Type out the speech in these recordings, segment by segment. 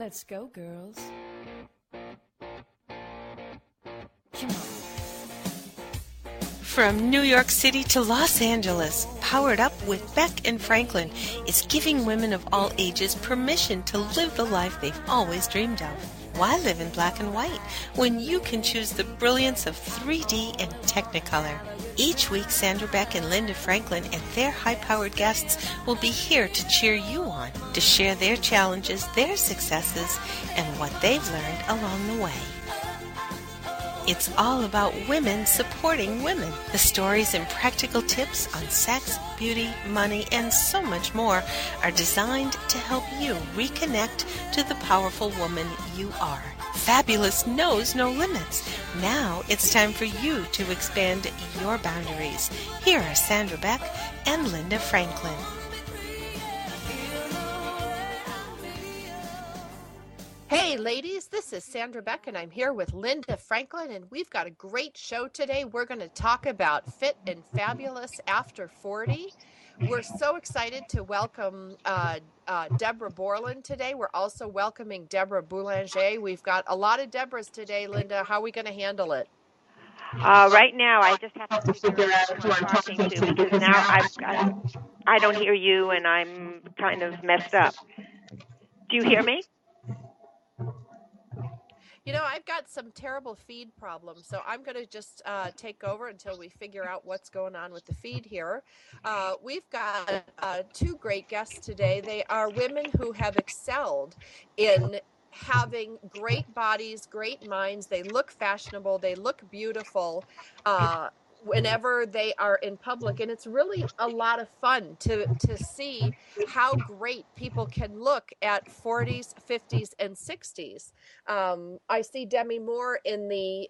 Let's go, girls. Come on. From New York City to Los Angeles, Powered Up with Beck and Franklin is giving women of all ages permission to live the life they've always dreamed of. Why live in black and white when you can choose the brilliance of 3D and Technicolor? Each week, Sandra Beck and Linda Franklin and their high-powered guests will be here to cheer you on, to share their challenges, their successes, and what they've learned along the way. It's all about women supporting women. The stories and practical tips on sex, beauty, money, and so much more are designed to help you reconnect to the powerful woman you are. Fabulous knows no limits. Now it's time for you to expand your boundaries. Here are Sandra Beck and Linda Franklin. Hey ladies, this is Sandra Beck and I'm here with Linda Franklin and we've got a great show today. We're going to talk about fit and fabulous after 40. We're so excited to welcome Deborah Boland today. We're also welcoming Deborah Boland. We've got a lot of Deborahs today, Linda. How are we going to handle it? Right now, I just have to figure out who I'm talking to because now I don't hear you and I'm kind of messed up. Do you hear me? You know, I've got some terrible feed problems, so I'm going to just take over until we figure out what's going on with the feed here. We've got two great guests today. They are women who have excelled in having great bodies, great minds. They look fashionable. They look beautiful. Whenever they are in public, and it's really a lot of fun to see how great people can look at 40s, 50s, and 60s. I see Demi Moore in the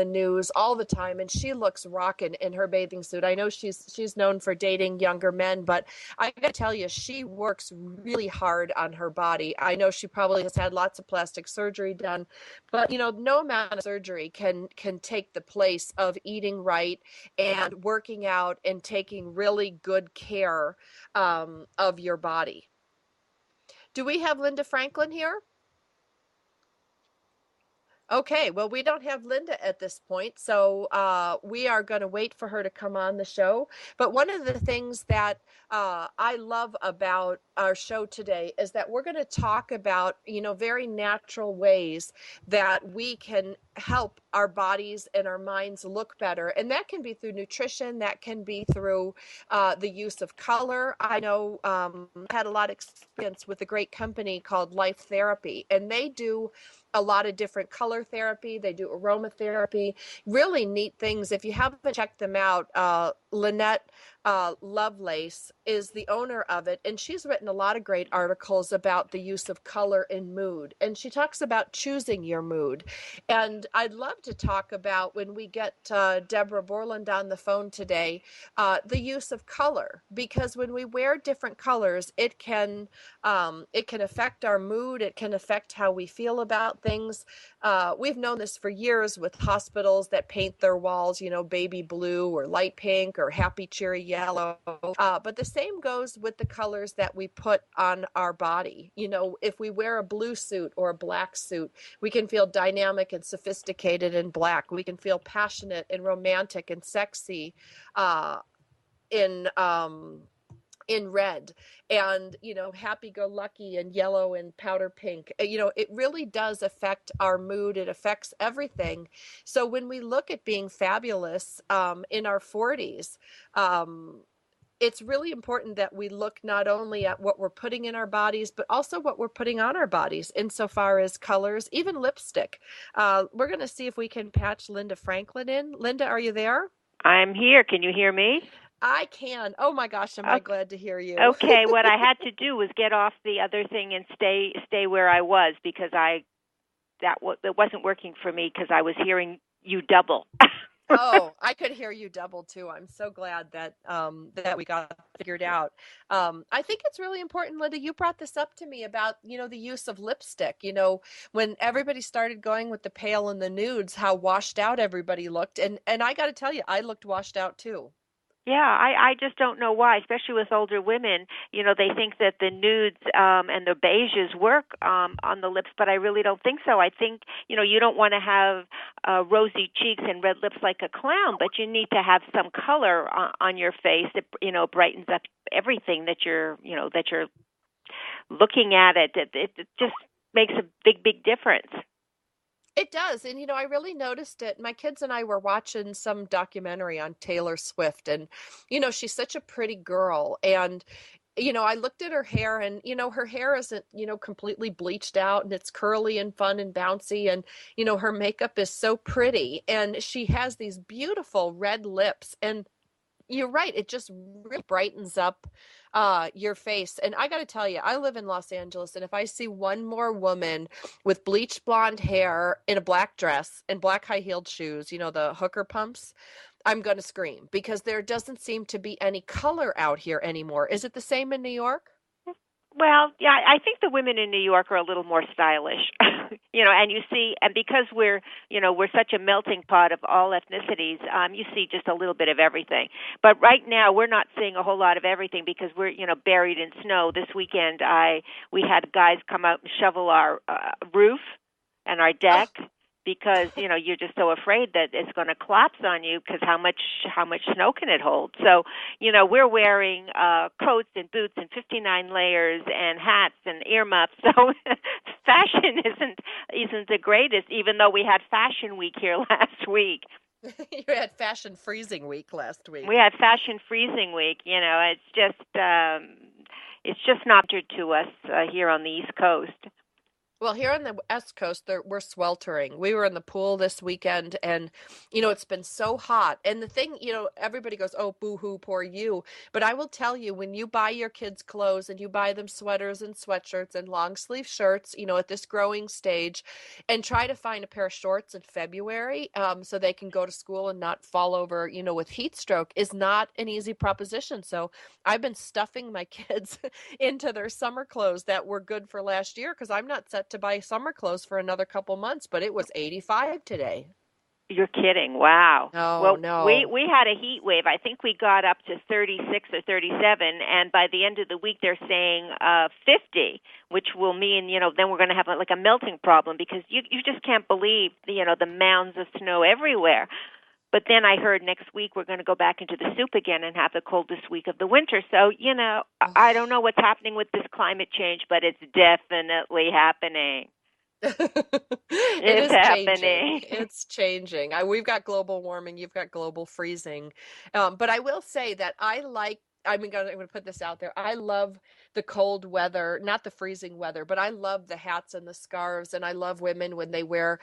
news all the time, and she looks rockin' in her bathing suit. I know she's known for dating younger men, but I gotta tell you, she works really hard on her body. I know she probably has had lots of plastic surgery done, but you know, no amount of surgery can take the place of eating right and working out and taking really good care of your body. Do we have Linda Franklin here? Okay, well, we don't have Linda at this point, so we are going to wait for her to come on the show. But one of the things that I love about our show today is that we're going to talk about, you know, very natural ways that we can help our bodies and our minds look better. And that can be through nutrition, that can be through the use of color. I know I had a lot of experience with a great company called Life Therapy, and they do a lot of different color therapy. They do aromatherapy, really neat things. If you haven't checked them out, Lynette Lovelace is the owner of it, and she's written a lot of great articles about the use of color in mood, and she talks about choosing your mood. And I'd love to talk about, when we get Deborah Boland on the phone today, the use of color, because when we wear different colors, it can affect our mood. It can affect how we feel about things. We've known this for years with hospitals that paint their walls, you know, baby blue or light pink or happy cheery yellow. But the same goes with the colors that we put on our body. You know, if we wear a blue suit or a black suit, we can feel dynamic and sophisticated in black. We can feel passionate and romantic and sexy in red, and you know, happy-go-lucky and yellow and powder pink. You know, it really does affect our mood. It affects everything. So when we look at being fabulous in our 40s, it's really important that we look not only at what we're putting in our bodies, but also what we're putting on our bodies insofar as colors, even lipstick. We're going to see if we can patch Linda Franklin in. Linda, are you there? I'm here. Can you hear me? I can. Oh my gosh, am I glad to hear you. Okay, what I had to do was get off the other thing and stay where I was, because that wasn't working for me because I was hearing you double. Oh, I could hear you double too. I'm so glad that that we got figured out. I think it's really important, Linda. You brought this up to me about, you know, the use of lipstick. You know, when everybody started going with the pale and the nudes, how washed out everybody looked, and I got to tell you, I looked washed out too. Yeah, I just don't know why, especially with older women. They think that the nudes and the beiges work on the lips, but I really don't think so. I think, you don't want to have rosy cheeks and red lips like a clown, but you need to have some color on your face that, brightens up everything that you're looking at it. It just makes a big, big difference. It does. And, I really noticed it. My kids and I were watching some documentary on Taylor Swift, and, she's such a pretty girl. And, I looked at her hair, and, her hair isn't, completely bleached out, and it's curly and fun and bouncy. And, her makeup is so pretty. And she has these beautiful red lips. And you're right. It just really brightens up your face. And I got to tell you, I live in Los Angeles, and if I see one more woman with bleached blonde hair in a black dress and black high-heeled shoes, the hooker pumps, I'm going to scream because there doesn't seem to be any color out here anymore. Is it the same in New York? Well, yeah, I think the women in New York are a little more stylish, and you see, and because we're such a melting pot of all ethnicities, you see just a little bit of everything. But right now, we're not seeing a whole lot of everything because we're, buried in snow. This weekend, we had guys come out and shovel our roof and our deck. Because you're just so afraid that it's going to collapse on you because how much snow can it hold? So we're wearing coats and boots and 59 layers and hats and earmuffs. So fashion isn't the greatest, even though we had Fashion Week here last week. You had Fashion Freezing Week last week. We had Fashion Freezing Week. It's just not to us here on the East Coast. Well, here on the West Coast, we're sweltering. We were in the pool this weekend, and, it's been so hot. And the thing, everybody goes, oh, boo-hoo, poor you. But I will tell you, when you buy your kids clothes and you buy them sweaters and sweatshirts and long sleeve shirts, at this growing stage, and try to find a pair of shorts in February so they can go to school and not fall over, with heat stroke is not an easy proposition. So I've been stuffing my kids into their summer clothes that were good for last year because I'm not set to buy summer clothes for another couple months, but it was 85 today. You're kidding. Wow. Oh, well, no. We had a heat wave. I think we got up to 36 or 37, and by the end of the week they're saying 50, which will mean, then we're going to have like a melting problem because you just can't believe, the mounds of snow everywhere. But then I heard next week we're going to go back into the soup again and have the coldest week of the winter. So, I don't know what's happening with this climate change, but it's definitely happening. It's happening. Changing. It's changing. We've got global warming. You've got global freezing. But I will say that I'm going to put this out there. I love the cold weather, not the freezing weather, but I love the hats and the scarves. And I love women when they wear,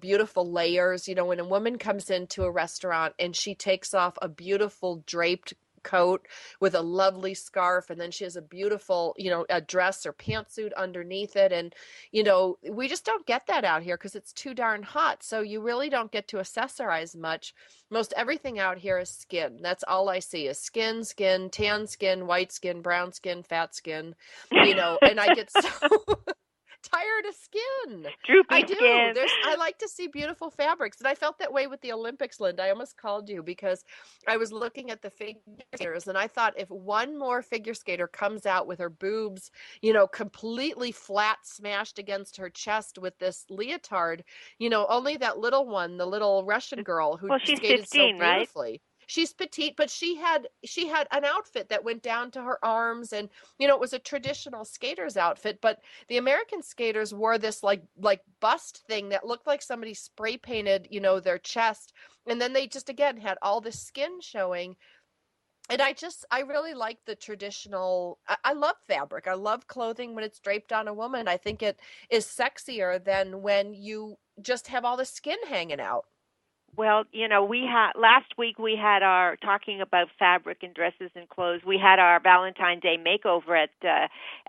beautiful layers. When a woman comes into a restaurant and she takes off a beautiful draped coat with a lovely scarf, and then she has a beautiful, a dress or pantsuit underneath it. And, we just don't get that out here because it's too darn hot. So you really don't get to accessorize much. Most everything out here is skin. That's all I see is skin, tan skin, white skin, brown skin, fat skin, and I get so tired of skin. Droopy I do. skin. I like to see beautiful fabrics. And I felt that way with the Olympics, Linda. I almost called you because I was looking at the figure skaters and I thought if one more figure skater comes out with her boobs, completely flat smashed against her chest with this leotard, only that little one, the little Russian girl who she's skated 15, so beautifully. Right? She's petite, but she had an outfit that went down to her arms, and it was a traditional skater's outfit. But the American skaters wore this like bust thing that looked like somebody spray painted, their chest, and then they just again had all the skin showing. And I really like the traditional. I love fabric. I love clothing when it's draped on a woman. I think it is sexier than when you just have all the skin hanging out. Well, last week we had our talking about fabric and dresses and clothes. We had our Valentine's Day makeover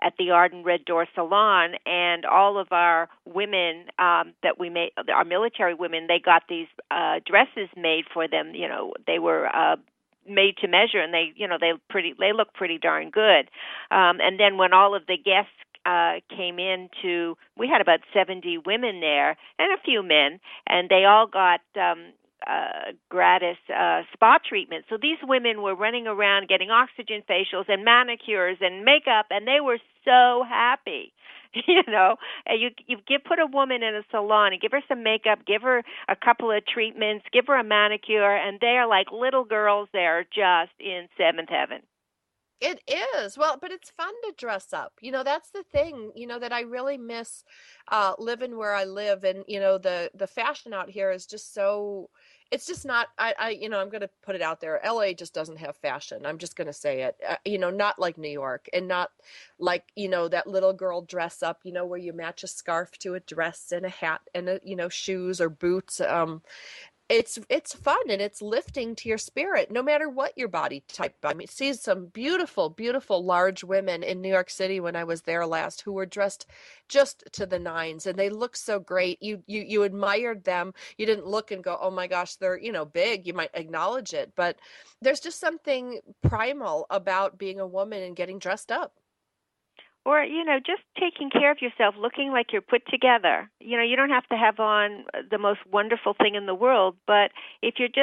at the Arden Red Door Salon, and all of our women that we made, our military women, they got these dresses made for them. They were made to measure, and they look pretty darn good. And then when all of the guests came we had about 70 women there and a few men, and they all got gratis spa treatment. So these women were running around getting oxygen facials and manicures and makeup, and they were so happy. And put a woman in a salon and give her some makeup, give her a couple of treatments, give her a manicure, and they are like little girls. They're just in seventh heaven. It is. Well, but it's fun to dress up. That's the thing, that I really miss living where I live. And, the fashion out here is just so, it's just not, I'm going to put it out there. LA just doesn't have fashion. I'm just going to say it, not like New York, and not like, that little girl dress up, where you match a scarf to a dress and a hat and shoes or boots. It's fun, and it's lifting to your spirit, no matter what your body type. I mean, see some beautiful, beautiful large women in New York City when I was there last, who were dressed just to the nines, and they looked so great. You admired them. You didn't look and go, oh my gosh, they're big. You might acknowledge it, but there's just something primal about being a woman and getting dressed up. Or, just taking care of yourself, looking like you're put together. You don't have to have on the most wonderful thing in the world, but if it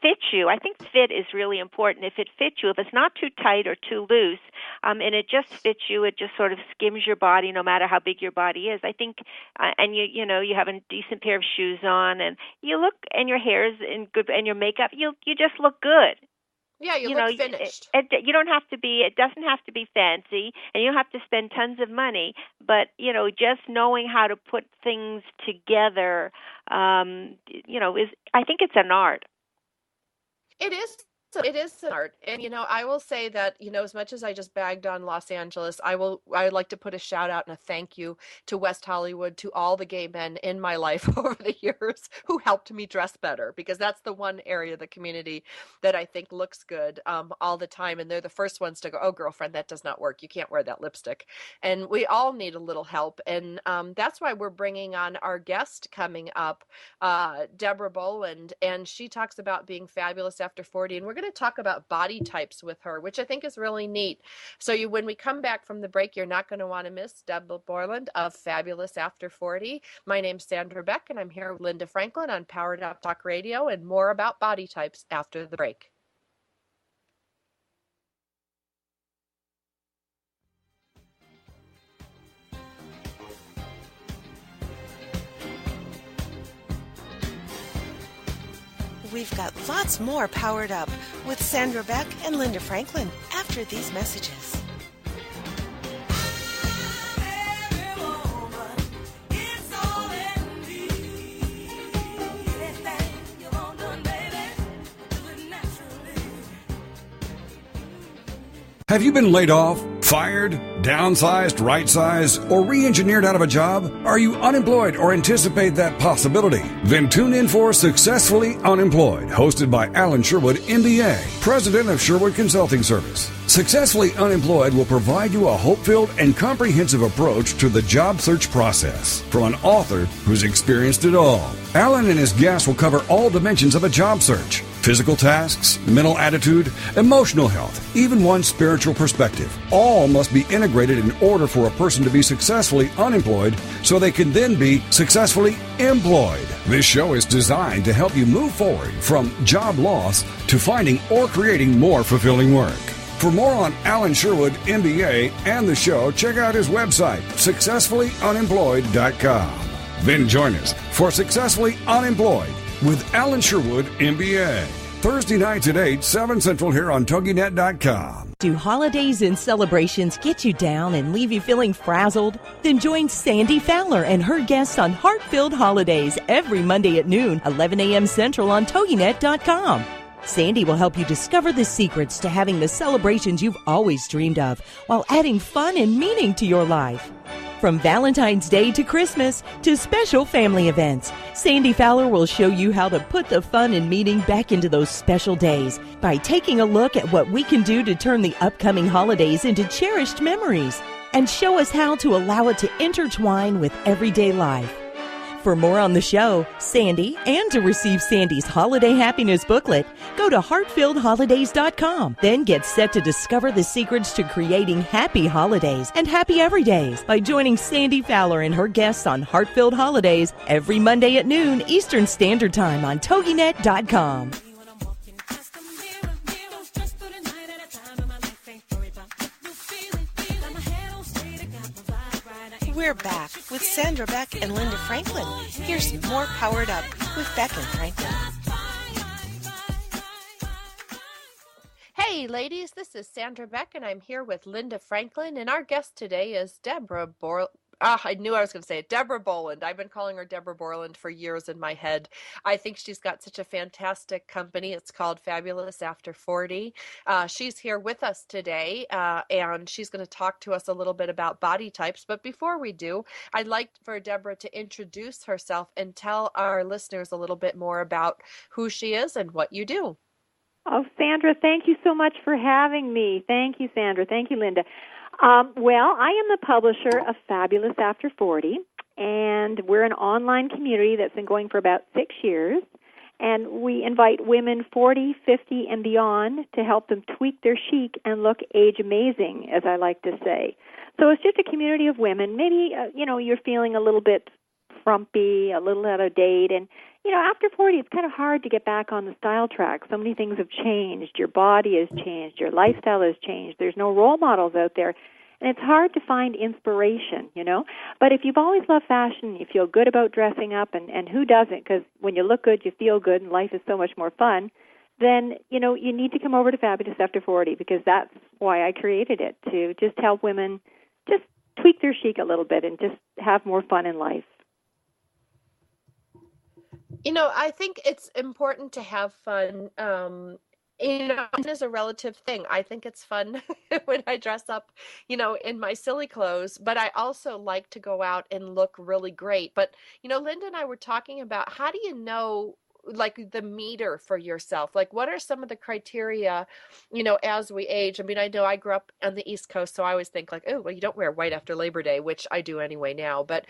fits you, I think fit is really important. If it fits you, if it's not too tight or too loose, and it just fits you, it just sort of skims your body no matter how big your body is. I think, and you have a decent pair of shoes on, and you look, and your hair is in good, and your makeup, you just look good. Yeah, you look finished. You don't have to be. It doesn't have to be fancy, and you don't have to spend tons of money. But just knowing how to put things together, is, I think it's an art. It is. It is an art. And, I will say that, as much as I just bagged on Los Angeles, I would like to put a shout out and a thank you to West Hollywood, to all the gay men in my life over the years who helped me dress better, because that's the one area of the community that I think looks good all the time. And they're the first ones to go, oh, girlfriend, that does not work. You can't wear that lipstick. And we all need a little help. And that's why we're bringing on our guest coming up, Deborah Boland. And she talks about being fabulous after 40. And we're going to talk about body types with her, which I think is really neat. So when we come back from the break, you're not going to want to miss Deborah Boland of Fabulous After 40. My name's Sandra Beck, and I'm here with Linda Franklin on Powered Up Talk Radio, and more about body types after the break. We've got lots more Powered Up with Sandra Beck and Linda Franklin after these messages. Have you been laid off, fired, downsized, right-sized, or re-engineered out of a job? Are you unemployed or anticipate that possibility? Then tune in for Successfully Unemployed, hosted by Alan Sherwood, MBA, president of Sherwood Consulting Service. Successfully Unemployed will provide you a hope-filled and comprehensive approach to the job search process from an author who's experienced it all. Alan and his guests will cover all dimensions of a job search: physical tasks, mental attitude, emotional health, even one's spiritual perspective. All must be integrated in order for a person to be successfully unemployed so they can then be successfully employed. This show is designed to help you move forward from job loss to finding or creating more fulfilling work. For more on Alan Sherwood, MBA, and the show, check out his website, successfullyunemployed.com. Then join us for Successfully Unemployed with Alan Sherwood, MBA. Thursday nights at 8, 7 Central here on TogiNet.com. Do holidays and celebrations get you down and leave you feeling frazzled? Then join Sandy Fowler and her guests on Heart-Filled Holidays every Monday at noon, 11 a.m. Central on TogiNet.com. Sandy will help you discover the secrets to having the celebrations you've always dreamed of while adding fun and meaning to your life. From Valentine's Day to Christmas to special family events, Sandy Fowler will show you how to put the fun and meaning back into those special days by taking a look at what we can do to turn the upcoming holidays into cherished memories and show us how to allow it to intertwine with everyday life. For more on the show, Sandy, and to receive Sandy's Holiday Happiness booklet, go to heartfilledholidays.com. Then get set to discover the secrets to creating happy holidays and happy everydays by joining Sandy Fowler and her guests on Heartfilled Holidays every Monday at noon Eastern Standard Time on TogiNet.com. We're back with Sandra Beck and Linda Franklin. Here's more Powered Up with Beck and Franklin. Hey, ladies, this is Sandra Beck, and I'm here with Linda Franklin, and our guest today is Deborah Boland. I knew I was going to say it. Deborah Boland. I've been calling her Deborah Boland for years in my head. I think she's got such a fantastic company. It's called Fabulous After 40. She's here with us today, and she's going to talk to us a little bit about body types. But before we do, I'd like for Deborah to introduce herself and tell our listeners a little bit more about who she is and what you do. Oh, Sandra, thank you so much for having me. Thank you, Sandra. Thank you, Linda. Well, I am the publisher of Fabulous After 40, and we're an online community that's been going for about 6 years, and we invite women 40, 50, and beyond to help them tweak their chic and look age amazing, as I like to say. So it's just a community of women. Maybe, you're feeling a little bit frumpy, a little out of date, and after 40, it's kind of hard to get back on the style track. So many things have changed. Your body has changed. Your lifestyle has changed. There's no role models out there. And it's hard to find inspiration, But if you've always loved fashion, you feel good about dressing up, and who doesn't? Because when you look good, you feel good, and life is so much more fun, then, you need to come over to Fabulous After 40, because that's why I created it, to just help women just tweak their chic a little bit and just have more fun in life. I think it's important to have fun. It is a relative thing. I think it's fun when I dress up, in my silly clothes, but I also like to go out and look really great. But, Linda and I were talking about, how do you know, like, the meter for yourself? Like, what are some of the criteria, as we age? I mean, I know I grew up on the East Coast, so I always think like, oh, well, you don't wear white after Labor Day, which I do anyway now. But,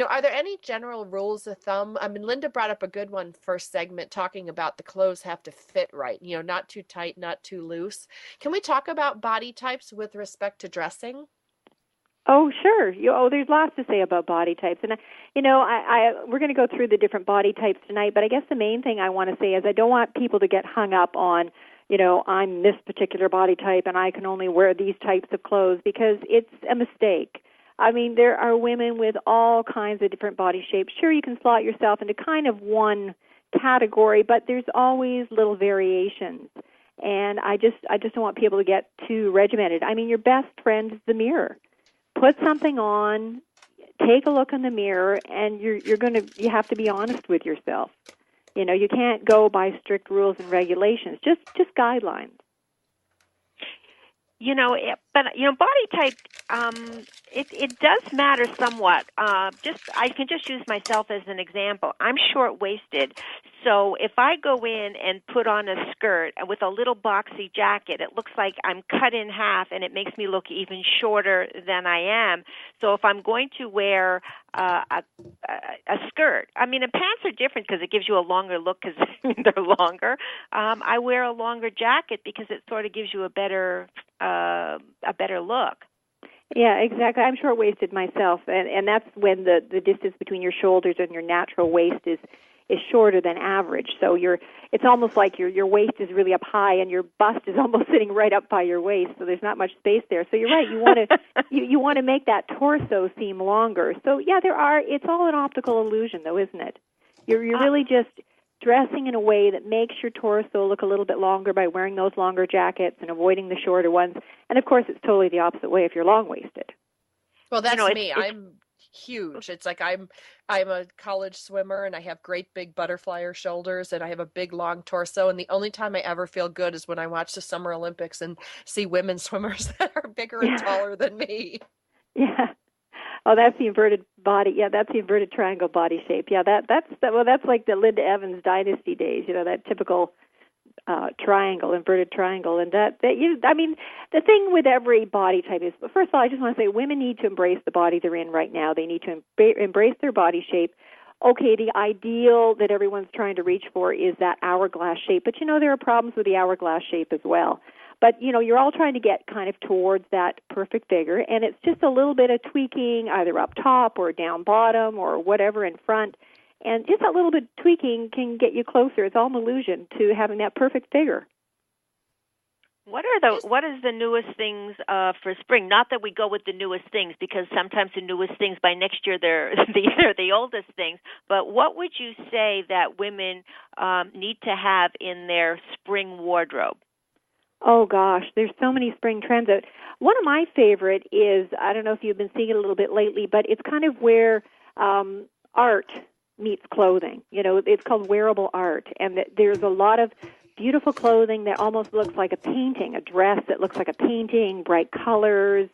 are there any general rules of thumb? I mean, Linda brought up a good one first segment, talking about the clothes have to fit right, not too tight, not too loose. Can we talk about body types with respect to dressing? Oh, sure. There's lots to say about body types. And, we're going to go through the different body types tonight, but I guess the main thing I want to say is I don't want people to get hung up on, I'm this particular body type and I can only wear these types of clothes, because it's a mistake. I mean, there are women with all kinds of different body shapes. Sure, you can slot yourself into kind of one category, but there's always little variations. And I just don't want people to get too regimented. I mean, your best friend is the mirror. Put something on, take a look in the mirror, and you have to be honest with yourself. You can't go by strict rules and regulations, just guidelines. Body type, it does matter somewhat. I can just use myself as an example. I'm short-waisted, so if I go in and put on a skirt with a little boxy jacket, it looks like I'm cut in half, and it makes me look even shorter than I am. So if I'm going to wear a skirt, and pants are different because it gives you a longer look because they're longer. I wear a longer jacket because it sort of gives you a better look. Yeah, exactly. I'm short-waisted myself, and that's when the distance between your shoulders and your natural waist is shorter than average. So it's almost like your waist is really up high and your bust is almost sitting right up by your waist. So there's not much space there. So you're right. You want to you want to make that torso seem longer. So yeah, it's all an optical illusion, though, isn't it? You're really just dressing in a way that makes your torso look a little bit longer by wearing those longer jackets and avoiding the shorter ones. And of course, it's totally the opposite way if you're long-waisted. Well, that's me. I'm huge. It's like I'm a college swimmer, and I have great big butterfly shoulders, and I have a big long torso, and the only time I ever feel good is when I watch the Summer Olympics and see women swimmers that are bigger and taller than me. Yeah. Oh, that's the inverted body. Yeah, that's the inverted triangle body shape. Yeah, that's like the Linda Evans dynasty days. That typical inverted triangle, and the thing with every body type is, first of all, I just want to say women need to embrace the body they're in right now. They need to embrace their body shape. okay, the ideal that everyone's trying to reach for is that hourglass shape. But, there are problems with the hourglass shape as well. But, you're all trying to get kind of towards that perfect figure, and it's just a little bit of tweaking either up top or down bottom or whatever in front. And just a little bit of tweaking can get you closer. It's all an illusion to having that perfect figure. What is the newest things for spring? Not that we go with the newest things, because sometimes the newest things by next year they're the oldest things. But what would you say that women need to have in their spring wardrobe? Oh gosh, there's so many spring trends out. One of my favorite is, I don't know if you've been seeing it a little bit lately, but it's kind of where art meets clothing. It's called wearable art, and there's a lot of beautiful clothing that almost looks like a painting, a dress that looks like a painting, bright colors,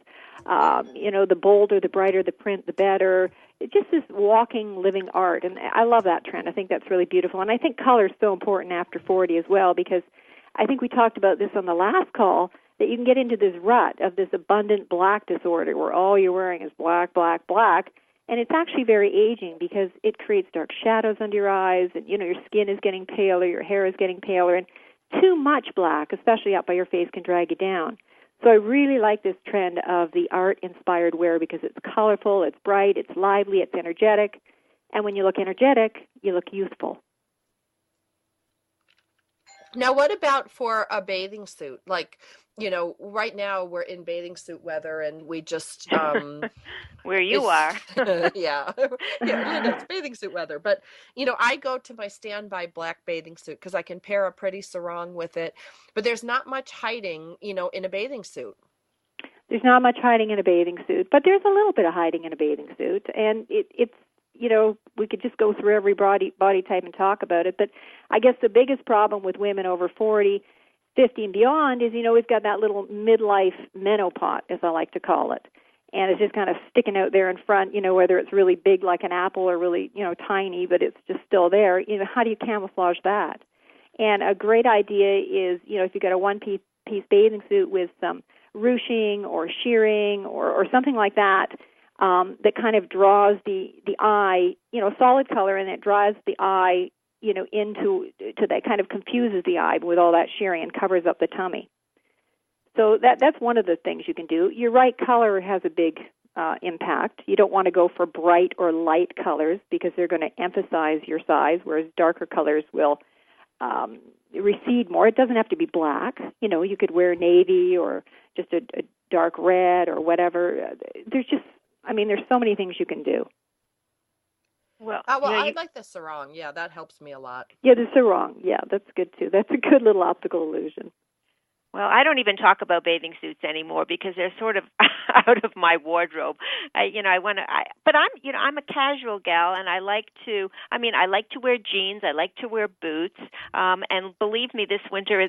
the bolder, the brighter the print, the better. It just is walking, living art, and I love that trend. I think that's really beautiful, and I think color is so important after 40 as well, because I think we talked about this on the last call, that you can get into this rut of this abundant black disorder where all you're wearing is black, black, black, and it's actually very aging because it creates dark shadows under your eyes, and, your skin is getting paler, your hair is getting paler, and too much black, especially up by your face, can drag you down. So I really like this trend of the art-inspired wear because it's colorful, it's bright, it's lively, it's energetic, and when you look energetic, you look youthful. Now, what about for a bathing suit? Like, right now we're in bathing suit weather, and we just where you are. yeah, Linda, it's bathing suit weather. But I go to my standby black bathing suit because I can pair a pretty sarong with it. But there's not much hiding, in a bathing suit. There's not much hiding in a bathing suit, but there's a little bit of hiding in a bathing suit, and it's we could just go through every body type and talk about it, but I guess the biggest problem with women over 40, 50 and beyond is, we've got that little midlife menopause, as I like to call it, and it's just kind of sticking out there in front, whether it's really big like an apple or really, tiny, but it's just still there. How do you camouflage that? And a great idea is, if you've got a one-piece bathing suit with some ruching or shearing or something like that, that kind of draws the eye, solid color, and it draws the eye, into that, kind of confuses the eye with all that shearing and covers up the tummy. So that's one of the things you can do. You're right, color has a big impact. You don't want to go for bright or light colors because they're going to emphasize your size, whereas darker colors will recede more. It doesn't have to be black. You could wear navy or just a dark red or whatever. There's so many things you can do. Well, I like the sarong. Yeah, that helps me a lot. Yeah, the sarong. Yeah, that's good too. That's a good little optical illusion. Well, I don't even talk about bathing suits anymore because they're sort of out of my wardrobe. But I'm a casual gal, and I like to wear jeans. I like to wear boots. And believe me, this winter,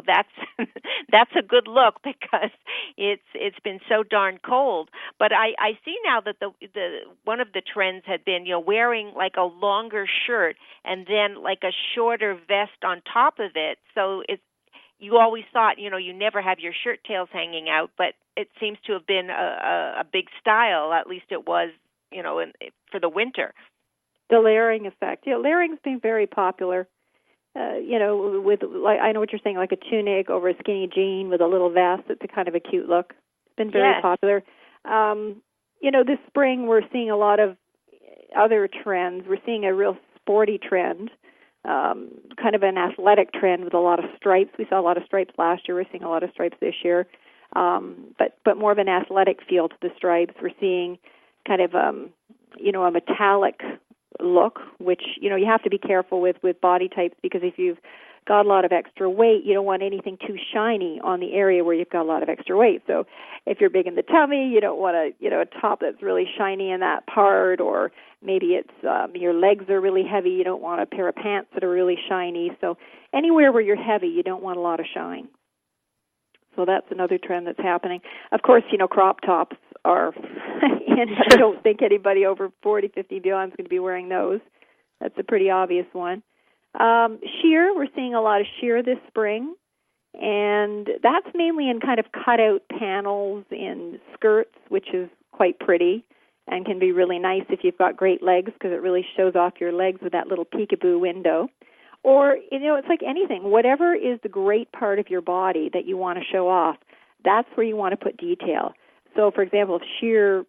that's a good look because it's been so darn cold. But I see now that the one of the trends had been, wearing like a longer shirt and then like a shorter vest on top of it. So you always thought, you never have your shirt tails hanging out, but it seems to have been a big style. At least it was, for the winter. The layering effect. Yeah, layering's been very popular. With, like, I know what you're saying, like a tunic over a skinny jean with a little vest. It's a kind of a cute look. It's been very popular. This spring we're seeing a lot of other trends. We're seeing a real sporty trend. Kind of an athletic trend with a lot of stripes. We saw a lot of stripes last year. We're seeing a lot of stripes this year, but more of an athletic feel to the stripes. We're seeing kind of a metallic look, which you have to be careful with body types because if you've got a lot of extra weight, you don't want anything too shiny on the area where you've got a lot of extra weight. So if you're big in the tummy, you don't want a top that's really shiny in that part, or maybe it's your legs are really heavy. You don't want a pair of pants that are really shiny. So anywhere where you're heavy, you don't want a lot of shine. So that's another trend that's happening. Of course, crop tops are, and I don't think anybody over 40, 50 beyond is going to be wearing those. That's a pretty obvious one. Sheer, we're seeing a lot of sheer this spring, and that's mainly in kind of cutout panels in skirts, which is quite pretty. and can be really nice if you've got great legs, because it really shows off your legs with that little peekaboo window. Or, it's like anything. Whatever is the great part of your body that you want to show off, that's where you want to put detail. So, for example, if sheer,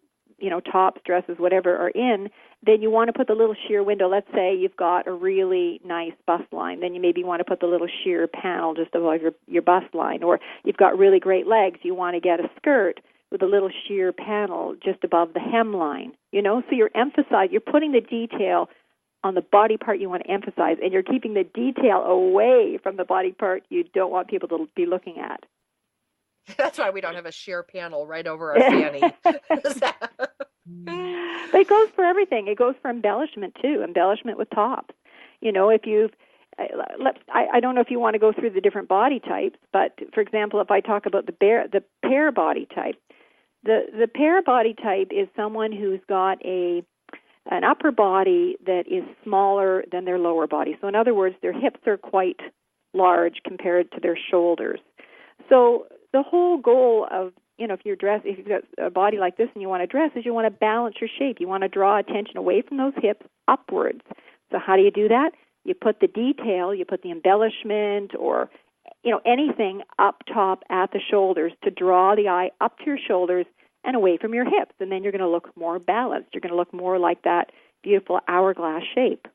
tops, dresses, whatever are in, then you want to put the little sheer window. Let's say you've got a really nice bust line. Then you maybe want to put the little sheer panel just above your bust line. Or you've got really great legs. You want to get a skirt with a little sheer panel just above the hemline. So you're putting the detail on the body part you want to emphasize, and you're keeping the detail away from the body part you don't want people to be looking at. That's why we don't have a sheer panel right over our fanny. But it goes for everything. It goes for embellishment, too, embellishment with tops. If you've, I don't know if you want to go through the different body types, but, for example, if I talk about the pear body type, the pear body type is someone who's got an upper body that is smaller than their lower body. So in other words, their hips are quite large compared to their shoulders. So the whole goal of, if you've got a body like this and you want to dress, is you want to balance your shape. You want to draw attention away from those hips upwards. So how do you do that? You put the detail, you put the embellishment or, anything up top at the shoulders to draw the eye up to your shoulders and away from your hips, and then you're going to look more balanced. You're going to look more like that beautiful hourglass shape.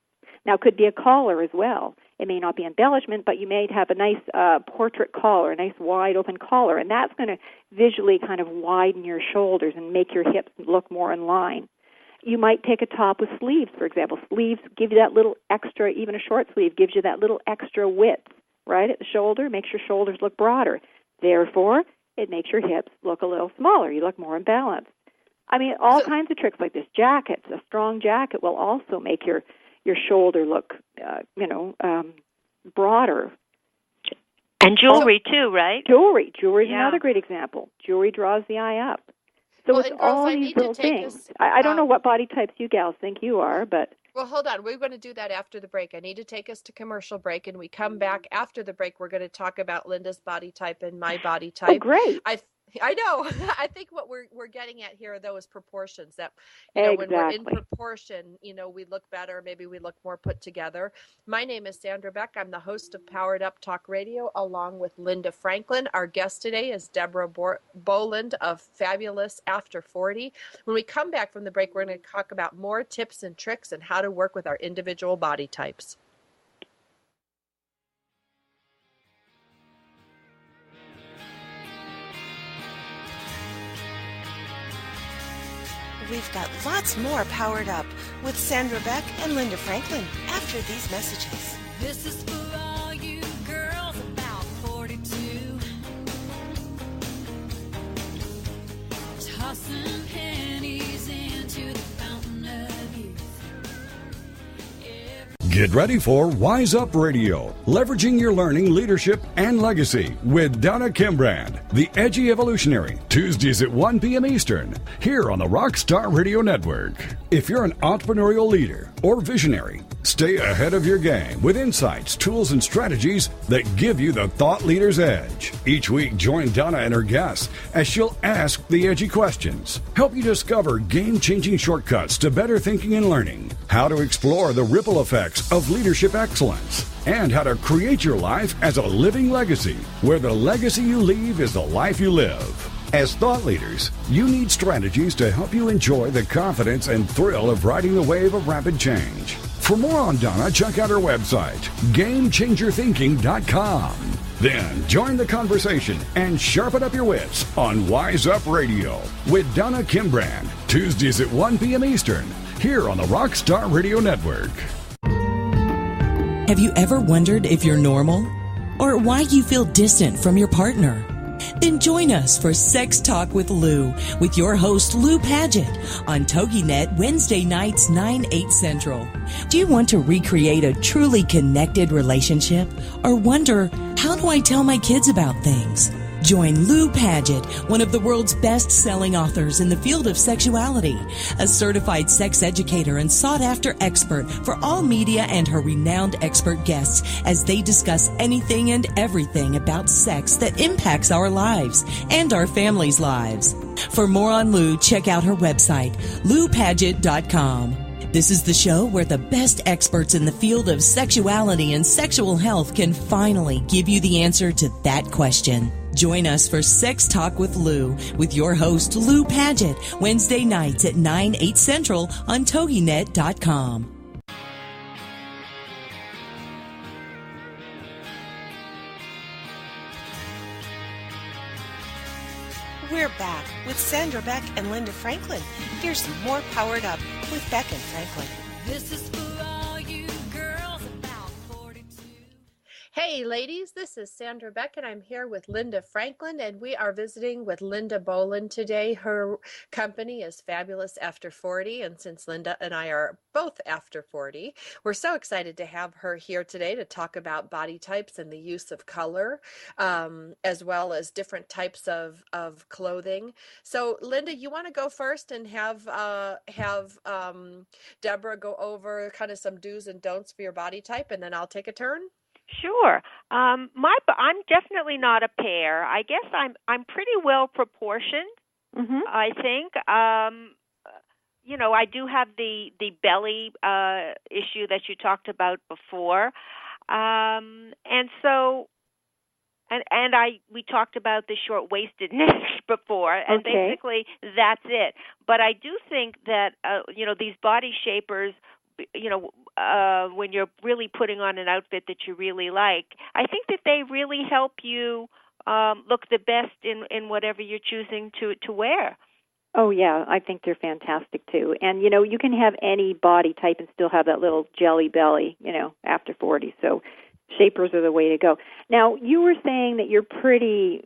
Now, it could be a collar as well. It may not be embellishment, but you may have a nice portrait collar, a nice wide-open collar, and that's going to visually kind of widen your shoulders and make your hips look more in line. You might take a top with sleeves, for example. Sleeves give you that little extra, even a short sleeve gives you that little extra width, right, at the shoulder, makes your shoulders look broader. Therefore, it makes your hips look a little smaller. You look more imbalanced. I mean, all kinds of tricks like this. Jackets, a strong jacket will also make your shoulder look, broader. And jewelry too, right? Jewelry is another great example. Jewelry draws the eye up. So it's all these little things. I don't know what body types you gals think you are, but... Well, hold on. We're going to do that after the break. I need to take us to commercial break, and we come back after the break. We're going to talk about Linda's body type and my body type. Oh, great. I know. I think what we're getting at here, though, is proportions. That exactly. When we're in proportion, we look better. Maybe we look more put together. My name is Sandra Beck. I'm the host of Powered Up Talk Radio, along with Linda Franklin. Our guest today is Deborah Boland of Fabulous After 40. When we come back from the break, we're going to talk about more tips and tricks and how to work with our individual body types. We've got lots more Powered Up with Sandra Beck and Linda Franklin after these messages. This is for all you girls about 42. Tossing pennies into the fountain of youth. Get ready for Wise Up Radio, leveraging your learning, leadership, and legacy with Donna Kimbrand, the Edgy Evolutionary, Tuesdays at 1 p.m. Eastern, here on the Rockstar Radio Network. If you're an entrepreneurial leader or visionary, stay ahead of your game with insights, tools, and strategies that give you the thought leader's edge. Each week, join Donna and her guests as she'll ask the edgy questions, help you discover game-changing shortcuts to better thinking and learning, how to explore the ripple effects of leadership excellence, and how to create your life as a living legacy, where the legacy you leave is the life you live. As thought leaders, you need strategies to help you enjoy the confidence and thrill of riding the wave of rapid change. For more on Donna, check out her website, GameChangerThinking.com. Then join the conversation and sharpen up your wits on Wise Up Radio with Donna Kimbrand, Tuesdays at 1 p.m. Eastern, here on the Rockstar Radio Network. Have you ever wondered if you're normal? Or why you feel distant from your partner? Then join us for Sex Talk with Lou, with your host Lou Paget on TogiNet Wednesday nights 9/8 Central. Do you want to recreate a truly connected relationship? Or wonder, how do I tell my kids about things? Join Lou Paget, one of the world's best-selling authors in the field of sexuality, a certified sex educator and sought-after expert for all media, and her renowned expert guests as they discuss anything and everything about sex that impacts our lives and our families' lives. For more on Lou, check out her website, loupaget.com. This is the show where the best experts in the field of sexuality and sexual health can finally give you the answer to that question. Join us for Sex Talk with Lou with your host, Lou Paget, Wednesday nights at 9, 8 Central on TogiNet.com. We're back with Sandra Beck and Linda Franklin. Here's some more Powered Up with Beck and Franklin. This is for all you girls about 42. Hey, ladies, this is Sandra Beck, and I'm here with Linda Franklin, and we are visiting with Linda Boland today. Her company is Fabulous After 40, and since Linda and I are both after 40, we're so excited to have her here today to talk about body types and the use of color, as well as different types of clothing. So, Linda, you want to go first and have Deborah go over kind of some do's and don'ts for your body type, and then I'll take a turn? Sure. I'm definitely not a pear. I guess I'm pretty well proportioned. Mm-hmm. I think. I do have the belly issue that you talked about before, and we talked about the short-waistedness before, and Okay. basically that's it. But I do think that these body shapers, when you're really putting on an outfit that you really like, I think that they really help you look the best in whatever you're choosing to wear. Oh, yeah, I think they're fantastic, too. And, you can have any body type and still have that little jelly belly, after 40. So shapers are the way to go. Now, you were saying that you're pretty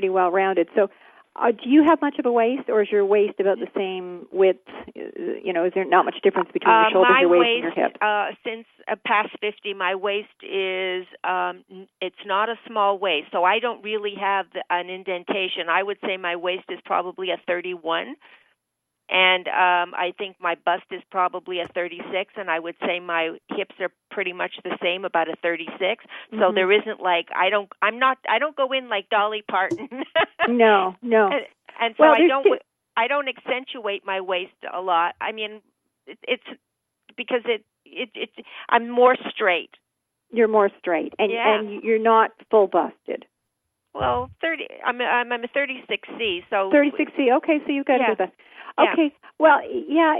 well-rounded. So do you have much of a waist, or is your waist about the same width? Is there not much difference between your shoulders, your waist, and your hip? Since past 50, my waist is, it's not a small waist, so I don't really have an indentation. I would say my waist is probably a 31, and I think my bust is probably a 36, and I would say my hips are pretty much the same, about a 36. So Mm-hmm. there isn't I don't go in like Dolly Parton. No. And so Well, I don't accentuate my waist a lot. I mean, it's because I'm more straight. You're more straight, and you're not full busted. Well, I'm a 36C, so 36C. Okay, so you've got a good bust. Okay. Yeah. Well, yeah,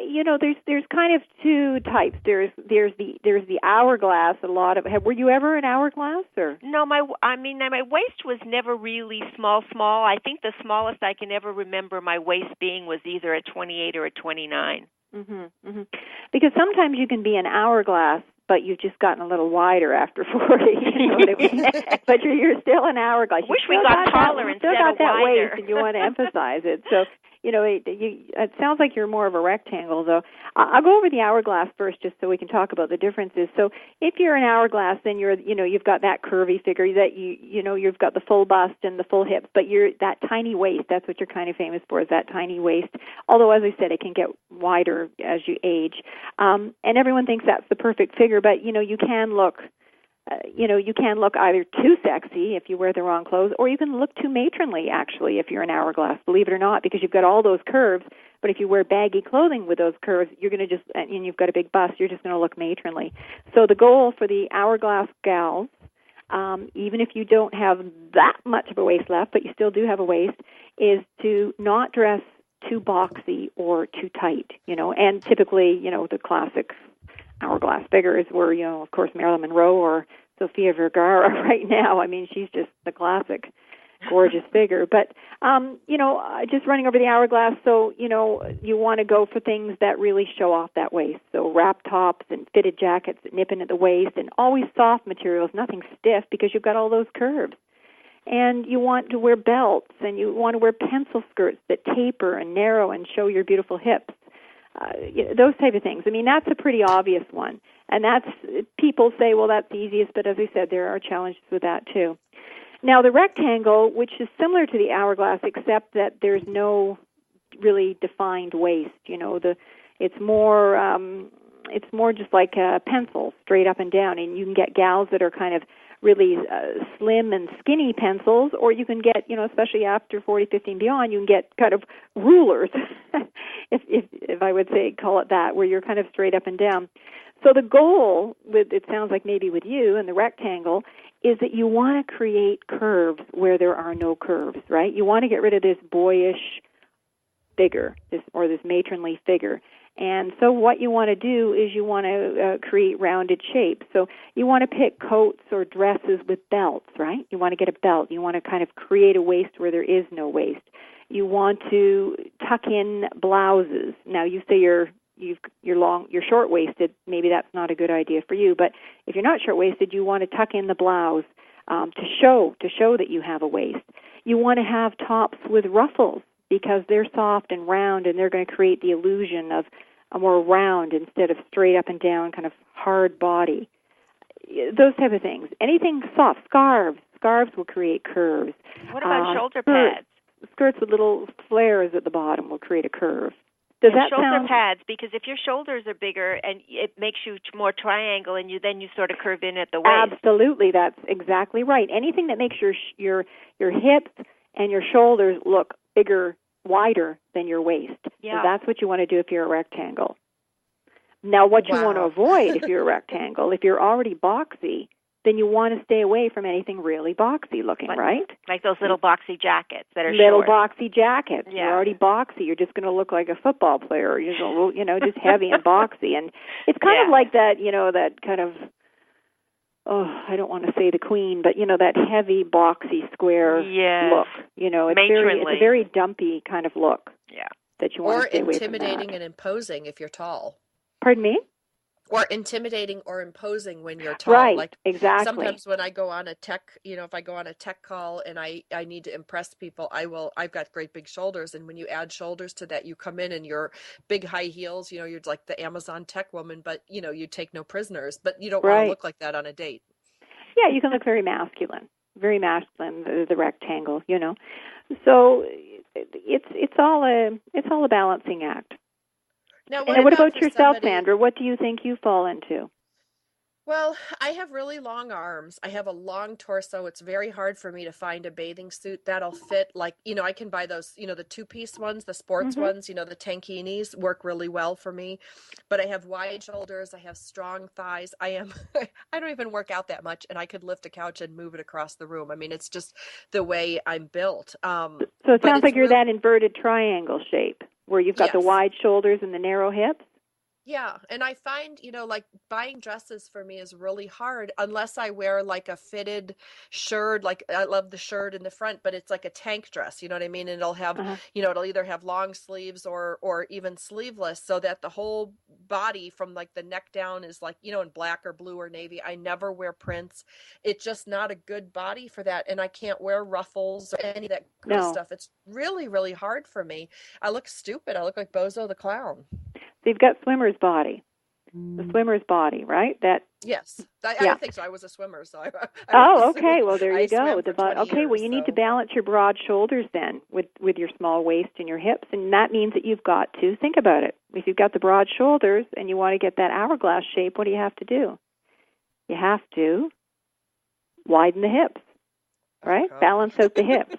there's kind of two types. There's the hourglass. Were you ever an hourglass, or? No, my waist was never really small. I think the smallest I can ever remember my waist being was either a 28 or a 29. Mm-hmm, mm-hmm. Because sometimes you can be an hourglass, but you've just gotten a little wider after 40. You know what I mean? But you're still an hourglass. Wish we got taller instead of that wider. waist, and you want to emphasize it. So, it sounds like you're more of a rectangle, though. I'll go over the hourglass first, just so we can talk about the differences. So, if you're an hourglass, then you've got that curvy figure, that you've got the full bust and the full hips, but you're that tiny waist. That's what you're kind of famous for, is that tiny waist. Although, as I said, it can get wider as you age, and everyone thinks that's the perfect figure. But you can look. You can look either too sexy if you wear the wrong clothes, or you can look too matronly, actually, if you're an hourglass, believe it or not, because you've got all those curves. But if you wear baggy clothing with those curves, you're going to and you've got a big bust, you're just going to look matronly. So the goal for the hourglass gals, even if you don't have that much of a waist left, but you still do have a waist, is to not dress too boxy or too tight, and typically, the classic hourglass figures were, of course, Marilyn Monroe or Sofia Vergara right now. I mean, she's just the classic gorgeous figure. But, just running over the hourglass, so, you want to go for things that really show off that waist. So wrap tops and fitted jackets that nip in at the waist, and always soft materials, nothing stiff, because you've got all those curves. And you want to wear belts, and you want to wear pencil skirts that taper and narrow and show your beautiful hips. Those type of things. I mean, that's a pretty obvious one. And people say, well, that's the easiest, but as I said, there are challenges with that too. Now, the rectangle, which is similar to the hourglass, except that there's no really defined waist. It's more just like a pencil, straight up and down. And you can get gals that are kind of really slim and skinny pencils, or you can get, especially after 40, 50 and beyond, you can get kind of rulers, if I would say, call it that, where you're kind of straight up and down. So the goal, it sounds like maybe with you and the rectangle, is that you want to create curves where there are no curves, right? You want to get rid of this boyish figure, this matronly figure. And so what you want to do is you want to create rounded shapes. So you want to pick coats or dresses with belts, right? You want to get a belt. You want to kind of create a waist where there is no waist. You want to tuck in blouses. Now you say you're short-waisted. Maybe that's not a good idea for you. But if you're not short-waisted, you want to tuck in the blouse to show that you have a waist. You want to have tops with ruffles, because they're soft and round, and they're going to create the illusion of a more round instead of straight up and down kind of hard body. Those type of things. Anything soft. Scarves will create curves. What about shoulder pads? Skirts with little flares at the bottom will create a curve. Does that shoulder sound... pads, because if your shoulders are bigger and it makes you more triangle, and then you sort of curve in at the waist. Absolutely, that's exactly right. Anything that makes your hips and your shoulders look bigger, wider than your waist. Yeah. So that's what you want to do if you're a rectangle. Now, what you want to avoid if you're a rectangle, if you're already boxy, then you want to stay away from anything really boxy looking, right? Like those little boxy jackets that are little short. Boxy jackets. Yeah. You're already boxy. You're just going to look like a football player. Just heavy and boxy. And it's kind of like that, that kind of, I don't want to say the queen, but, that heavy, boxy, square look. It's a very dumpy kind of look. Yeah. That you want to stay away from. Or intimidating and imposing if you're tall. Pardon me? Or intimidating or imposing when you're tall. Right, like exactly. Sometimes when I go on a tech, if I go on a tech call and I need to impress people, I've got great big shoulders. And when you add shoulders to that, you come in your big high heels, you're like the Amazon tech woman, but, you take no prisoners. But you don't want to look like that on a date. Yeah, you can look very masculine, the rectangle, So it's all a balancing act. Now, what about yourself, Sandra? What do you think you fall into? Well, I have really long arms. I have a long torso. It's very hard for me to find a bathing suit that'll fit. Like, I can buy those, the two-piece ones, the sports ones, the tankinis work really well for me. But I have wide shoulders. I have strong thighs. I don't even work out that much, and I could lift a couch and move it across the room. I mean, it's just the way I'm built. So it sounds like you're that inverted triangle shape where you've got the wide shoulders and the narrow hips. Yeah, and I find, like buying dresses for me is really hard unless I wear like a fitted shirt. Like I love the shirt in the front, but it's like a tank dress, you know what I mean? And it'll have, it'll either have long sleeves or even sleeveless, so that the whole body from like the neck down is like, in black or blue or navy. I never wear prints. It's just not a good body for that. And I can't wear ruffles or any of that kind of stuff. It's really, really hard for me. I look stupid. I look like Bozo the Clown. So you've got swimmer's body. The swimmer's body, right? Yes. I don't think so. I was a swimmer, so okay. Well, there you go. Well, you need to balance your broad shoulders then with your small waist and your hips, and that means that you've got to think about it. If you've got the broad shoulders and you want to get that hourglass shape, what do you have to do? You have to widen the hips, right? Balance out the hips.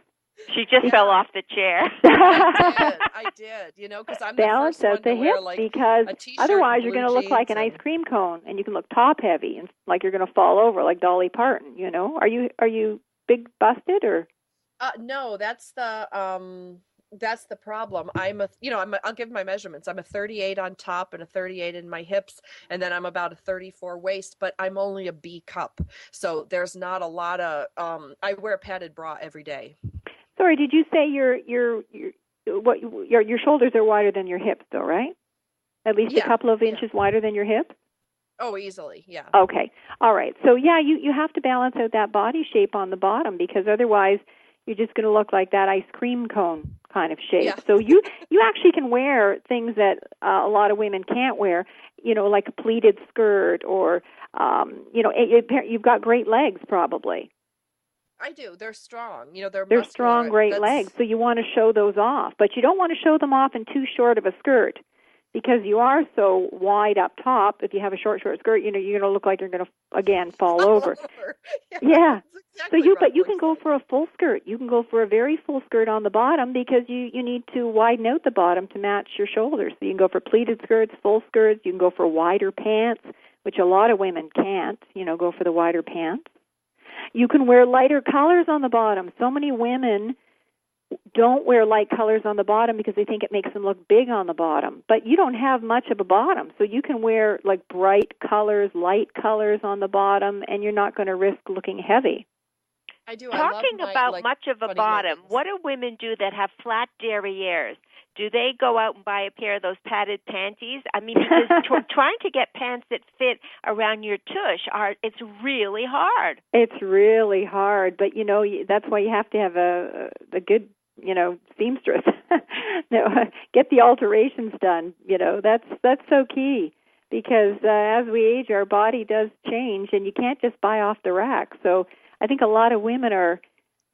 She just fell off the chair. I did, because I'm balance the first out the one to hips, wear like because a t-shirt otherwise and you're going to look like an ice cream cone, and you can look top heavy and like you're going to fall over like Dolly Parton. Are you big busted or? No, that's the problem. I'll give my measurements. I'm a 38 on top and a 38 in my hips, and then I'm about a 34 waist, but I'm only a B cup. So there's not a lot of, I wear a padded bra every day. Sorry, did you say your shoulders are wider than your hips though, right? At least a couple of inches wider than your hips? Oh, easily, yeah. Okay. All right. So you have to balance out that body shape on the bottom, because otherwise you're just going to look like that ice cream cone kind of shape. Yeah. So you actually can wear things that a lot of women can't wear, like a pleated skirt or, you've got great legs probably. I do. They're strong. They're They're muscular. strong, great legs, so you want to show those off. But you don't want to show them off in too short of a skirt, because you are so wide up top. If you have a short skirt, you're going to look like you're going to, again, fall over. Yeah. Exactly So right, you can go for a full skirt. You can go for a very full skirt on the bottom, because you need to widen out the bottom to match your shoulders. So you can go for pleated skirts, full skirts. You can go for wider pants, which a lot of women can't, go for the wider pants. You can wear lighter colors on the bottom. So many women don't wear light colors on the bottom because they think it makes them look big on the bottom. But you don't have much of a bottom, so you can wear like bright colors, light colors on the bottom, and you're not going to risk looking heavy. I do. Talking about much of a bottom, what do women do that have flat derrieres? Do they go out and buy a pair of those padded panties? I mean, because trying to get pants that fit around your tush, it's really hard. It's really hard, but that's why you have to have a good, seamstress. Get the alterations done. That's so key, because as we age, our body does change, and you can't just buy off the rack. So I think a lot of women are,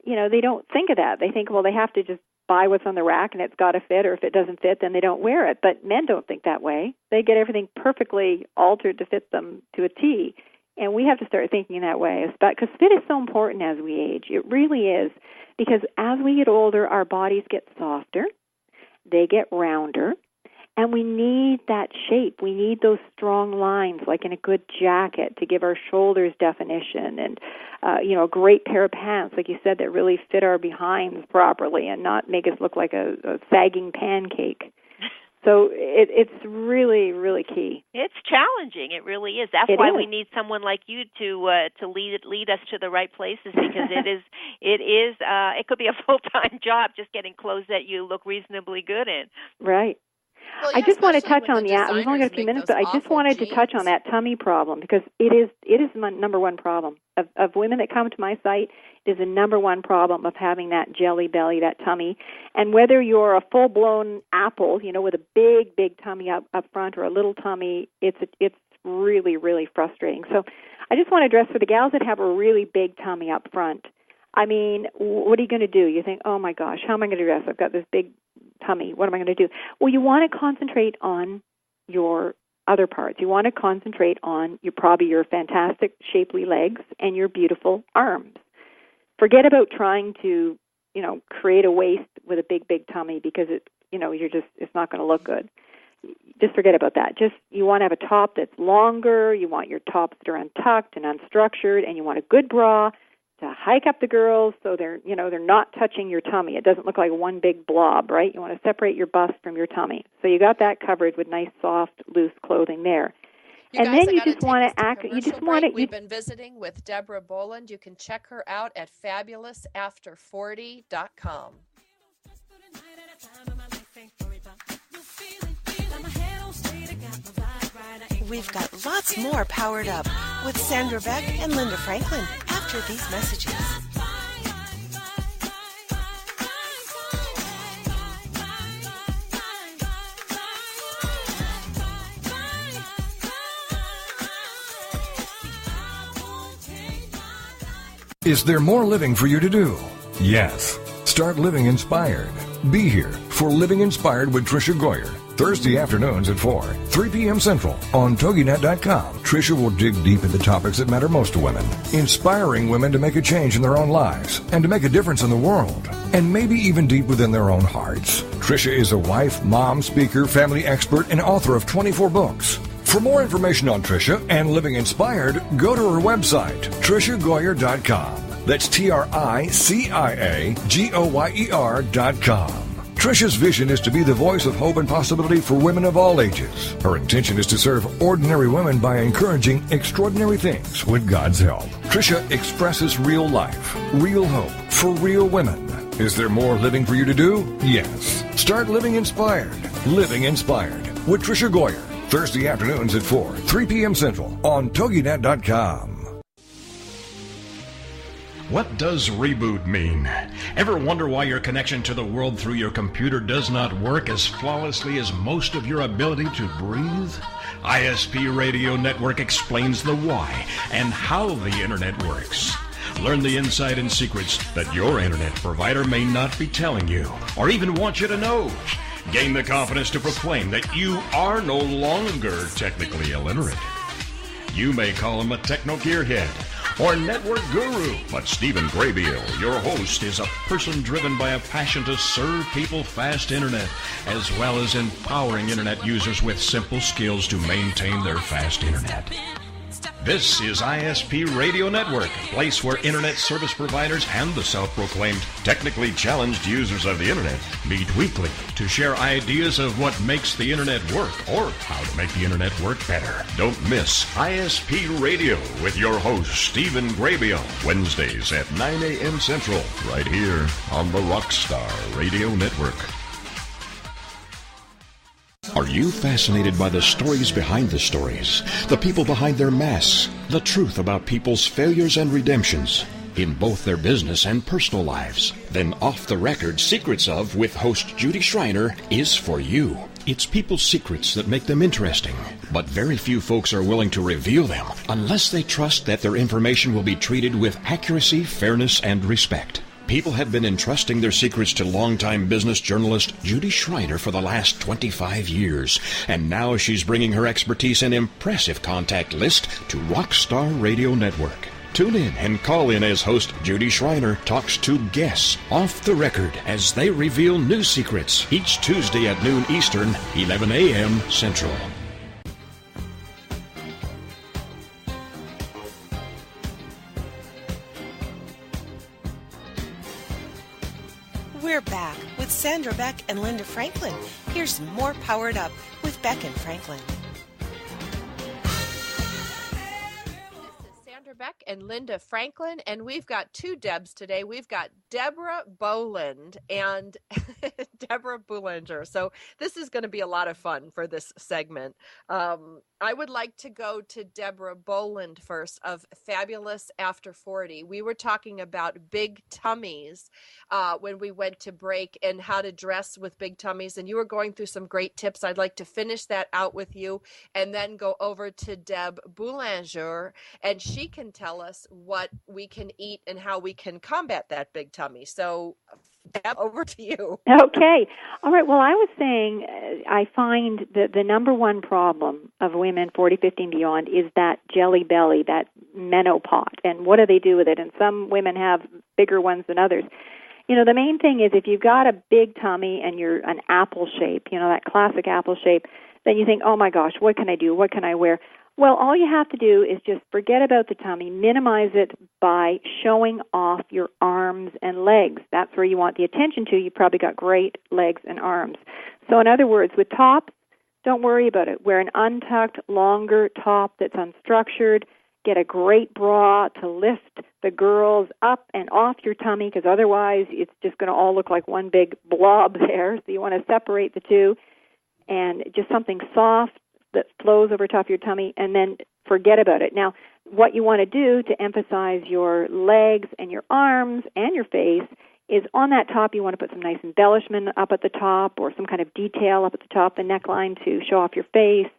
they don't think of that. They think, well, they have to just buy what's on the rack and it's got to fit, or if it doesn't fit, then they don't wear it. But men don't think that way. They get everything perfectly altered to fit them to a T. And we have to start thinking that way, because fit is so important as we age. It really is, because as we get older, our bodies get softer, they get rounder, and we need that shape. We need those strong lines, like in a good jacket, to give our shoulders definition, and a great pair of pants, like you said, that really fit our behinds properly and not make us look like a sagging pancake. So it's really, really key. It's challenging. It really is. That's why we need someone like you to lead us to the right places, because it could be a full-time job just getting clothes that you look reasonably good in. Right. Well, I just want to touch on we've only got a few minutes, but I just wanted to touch on that tummy problem, because it is my number one problem of women that come to my site. It is the number one problem of having that jelly belly, that tummy. And whether you're a full-blown apple, with a big, big tummy up front, or a little tummy, it's really, really frustrating. So I just want to address for the gals that have a really big tummy up front. I mean, what are you going to do? You think, oh my gosh, how am I going to dress? I've got this big tummy. What am I going to do? Well, you want to concentrate on your other parts. You want to concentrate on your fantastic shapely legs and your beautiful arms. Forget about trying to, create a waist with a big, big tummy, because it's not going to look good. Just forget about that. You want to have a top that's longer. You want your tops that are untucked and unstructured, and you want a good bra to hike up the girls so they're not touching your tummy. It doesn't look like one big blob, right? You want to separate your bust from your tummy. So you got that covered with nice, soft, loose clothing there. And then you just want to act. You just want to. We've been visiting with Deborah Boland. You can check her out at FabulousAfter40.com. We've got lots more Powered Up with Sandra Beck and Linda Franklin after these messages. Is there more living for you to do? Yes. Start living inspired. Be here for Living Inspired with Tricia Goyer, Thursday afternoons at 4, 3 p.m. Central on TogiNet.com. Tricia will dig deep into topics that matter most to women, inspiring women to make a change in their own lives and to make a difference in the world, and maybe even deep within their own hearts. Tricia is a wife, mom, speaker, family expert, and author of 24 books. For more information on Tricia and Living Inspired, go to her website, TriciaGoyer.com. That's TriciaGoyer.com. Tricia's vision is to be the voice of hope and possibility for women of all ages. Her intention is to serve ordinary women by encouraging extraordinary things with God's help. Tricia expresses real life, real hope for real women. Is there more living for you to do? Yes. Start living inspired. Living Inspired with Tricia Goyer. Thursday afternoons at 4, 3 p.m. Central on TogiNet.com. What does reboot mean? Ever wonder why your connection to the world through your computer does not work as flawlessly as most of your ability to breathe? ISP Radio Network explains the why and how the internet works. Learn the inside and secrets that your internet provider may not be telling you or even want you to know. Gain the confidence to proclaim that you are no longer technically illiterate. You may call him a techno gearhead or network guru, but Stephen Graybill, your host, is a person driven by a passion to serve people fast internet, as well as empowering internet users with simple skills to maintain their fast internet. This is ISP Radio Network, a place where internet service providers and the self-proclaimed technically challenged users of the internet meet weekly to share ideas of what makes the internet work or how to make the internet work better. Don't miss ISP Radio with your host, Stephen Graybill, Wednesdays at 9 a.m. Central, right here on the Rockstar Radio Network. Are you fascinated by the stories behind the stories, the people behind their masks, the truth about people's failures and redemptions in both their business and personal lives? Then Off the Record Secrets of with host Judy Schreiner is for you. It's people's secrets that make them interesting, but very few folks are willing to reveal them unless they trust that their information will be treated with accuracy, fairness, and respect. People have been entrusting their secrets to longtime business journalist Judy Schreiner for the last 25 years, and now she's bringing her expertise and impressive contact list to Rockstar Radio Network. Tune in and call in as host Judy Schreiner talks to guests off the record as they reveal new secrets each Tuesday at noon Eastern, 11 a.m. Central. We're back with Sandra Beck and Linda Franklin. Here's more Powered Up with Beck and Franklin. Sandra Beck and Linda Franklin, and we've got two Debs today. We've got Deborah Boland and Deborah Boulanger. So this is going to be a lot of fun for this segment. I would like to go to Deborah Boland first of Fabulous After 40. We were talking about big tummies when we went to break and how to dress with big tummies, and you were going through some great tips. I'd like to finish that out with you and then go over to Deb Boulanger, and she can tell us what we can eat and how we can combat that big tummy. So, Deb, over to you. Okay. All right. Well, I was saying I find that the number one problem of women 40, 50, and beyond is that jelly belly, that menopause, and what do they do with it? And some women have bigger ones than others. You know, the main thing is if you've got a big tummy and you're an apple shape, you know, that classic apple shape, then you think, oh my gosh, what can I do? What can I wear? Well, all you have to do is just forget about the tummy, minimize it by showing off your arms and legs. That's where you want the attention to. You've probably got great legs and arms. So in other words, with tops, don't worry about it. Wear an untucked, longer top that's unstructured. Get a great bra to lift the girls up and off your tummy, because otherwise it's just going to all look like one big blob there. So you want to separate the two, and just something soft that flows over top of your tummy, and then forget about it. Now, what you want to do to emphasize your legs and your arms and your face is on that top you want to put some nice embellishment up at the top or some kind of detail up at the top, the neckline to show off your face.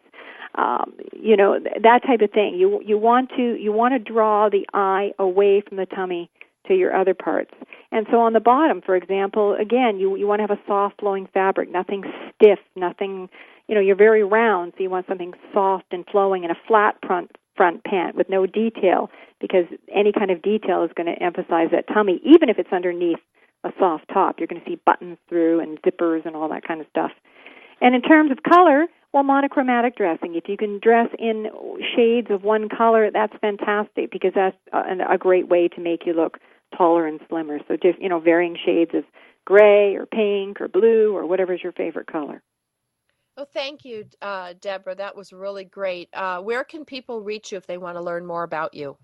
You know, that type of thing. You want to draw the eye away from the tummy to your other parts. And so on the bottom, for example, again, you want to have a soft flowing fabric, nothing stiff, nothing, you know, you're very round, so you want something soft and flowing, and a flat front pant with no detail, because any kind of detail is going to emphasize that tummy, even if it's underneath a soft top. You're going to see buttons through and zippers and all that kind of stuff. And in terms of color, well, monochromatic dressing. If you can dress in shades of one color, that's fantastic, because that's a great way to make you look taller and slimmer. So just, you know, varying shades of gray or pink or blue or whatever's your favorite color. Well, thank you, Deborah. That was really great. Where can people reach you if they want to learn more about you?